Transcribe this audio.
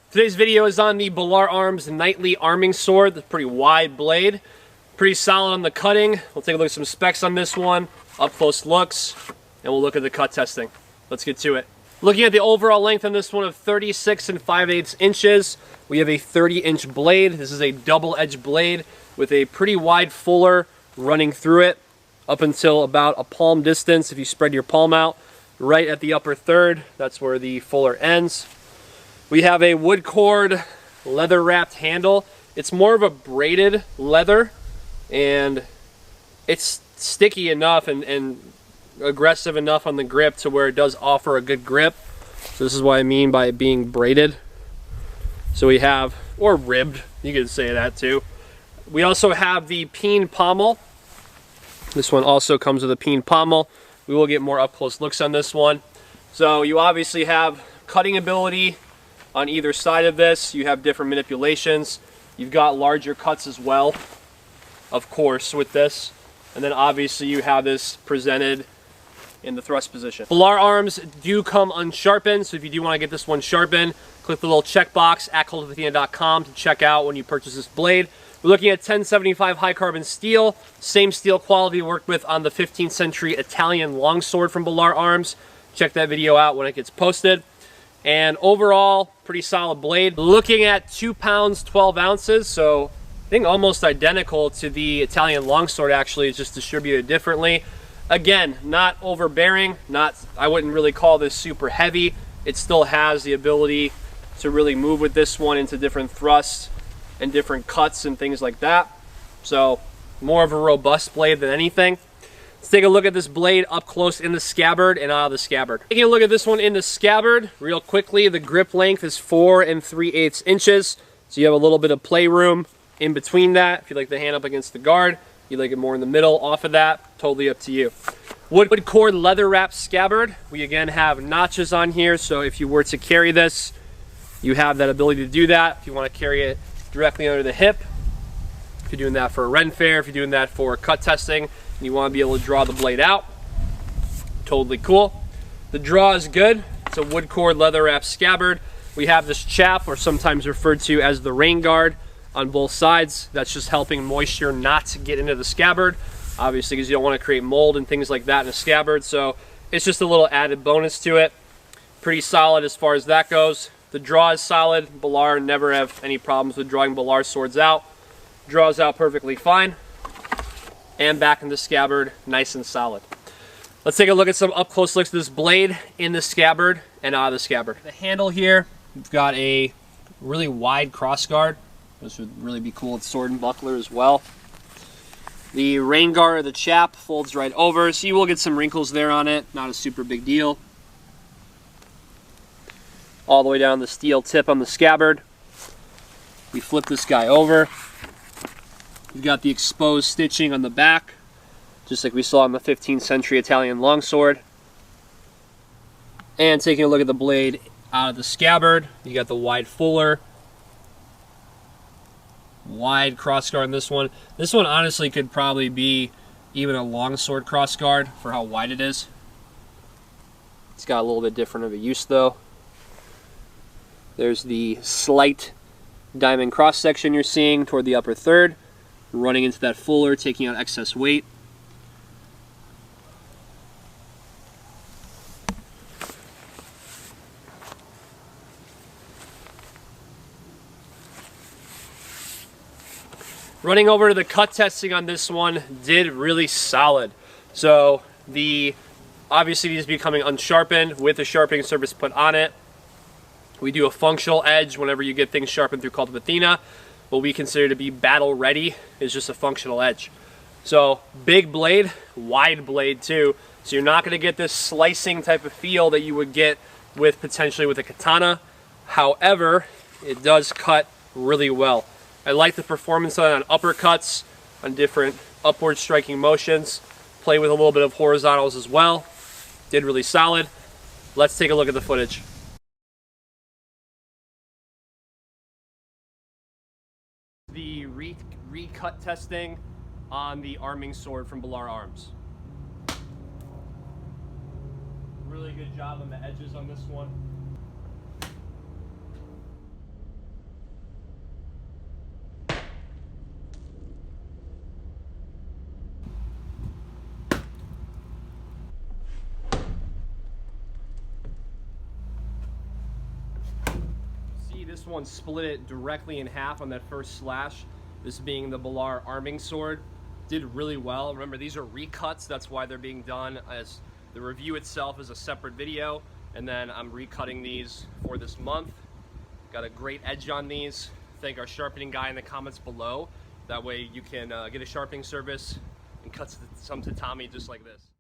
Today's video is on the Balaur Arms Knightly Arming Sword. The pretty wide blade. Pretty solid on the cutting. We'll take a look at some specs on this one, up close looks, and we'll look at the cut testing. Let's get to it. Looking at the overall length on this one of 36 5/8 inches, we have a 30-inch blade. This is a double-edged blade with a pretty wide fuller running through it up until about a palm distance. If you spread your palm out, right at the upper third, that's where the fuller ends. We have a wood cord leather wrapped handle. It's more of a braided leather, and it's sticky enough and aggressive enough on the grip to where it does offer a good grip. So this is what I mean by it being braided. So we have, or ribbed, you could say that too. We also have the peen pommel. This one also comes with a peen pommel. We will get more up close looks on this one. So you obviously have cutting ability on either side of this. You have different manipulations. You've got larger cuts as well, of course, with this. And then obviously you have this presented in the thrust position. Balaur arms do come unsharpened, so if you do want to get this one sharpened, click the little checkbox at kultofathena.com to check out when you purchase this blade. We're looking at 1075 high carbon steel, same steel quality worked with on the 15th century Italian longsword from Balaur Arms. Check that video out when it gets posted. And overall, pretty solid blade. Looking at 2 pounds, 12 ounces, so I think almost identical to the Italian longsword. Actually, it's just distributed differently. Again, not overbearing, I wouldn't really call this super heavy. It still has the ability to really move with this one into different thrusts and different cuts and things like that. So more of a robust blade than anything. Let's take a look at this blade up close in the scabbard and out of the scabbard. Taking a look at this one in the scabbard real quickly, the grip length is 4 3/8 inches. So you have a little bit of play room in between that. If you like the hand up against the guard, you like it more in the middle off of that, totally up to you. Wood cord leather wrapped scabbard. We again have notches on here, so if you were to carry this, you have that ability to do that. If you want to carry it directly under the hip, if you're doing that for a Ren fair, if you're doing that for cut testing, and you want to be able to draw the blade out, totally cool. The draw is good. It's a wood cord leather wrapped scabbard. We have this chap, or sometimes referred to as the rain guard, on both sides. That's just helping moisture not to get into the scabbard, obviously, because you don't want to create mold and things like that in a scabbard. So it's just a little added bonus to it. Pretty solid as far as that goes. The draw is solid. Balaur never have any problems with drawing Balaur swords out. Draws out perfectly fine. And back in the scabbard, nice and solid. Let's take a look at some up close looks at this blade in the scabbard and out of the scabbard. The handle here, we've got a really wide cross guard. This would really be cool with sword and buckler as well. The rain guard of the chap folds right over, so you will get some wrinkles there on it. Not a super big deal. All the way down the steel tip on the scabbard. We flip this guy over. We've got the exposed stitching on the back, just like we saw on the 15th century Italian longsword. And taking a look at the blade out of the scabbard, you got the wide fuller. Wide crossguard in this one. This one honestly could probably be even a longsword crossguard for how wide it is. It's got a little bit different of a use though. There's the slight diamond cross section you're seeing toward the upper third, running into that fuller, taking out excess weight. Running over to the cut testing on this one, did really solid. So obviously these becoming unsharpened with a sharpening surface put on it. We do a functional edge whenever you get things sharpened through Kult of Athena. What we consider to be battle ready is just a functional edge. So big blade, wide blade too. So you're not going to get this slicing type of feel that you would get with potentially with a katana. However, it does cut really well. I like the performance on uppercuts, on different upward striking motions. Play with a little bit of horizontals as well. Did really solid. Let's take a look at the footage. The recut testing on the arming sword from Balaur Arms. Really good job on the edges on this one. This one split it directly in half on that first slash. This being the Balaur arming sword. Did really well. Remember, these are recuts. That's why they're being done, as the review itself is a separate video. And then I'm recutting these for this month. Got a great edge on these. Thank our sharpening guy in the comments below. That way you can get a sharpening service and cut some tatami just like this.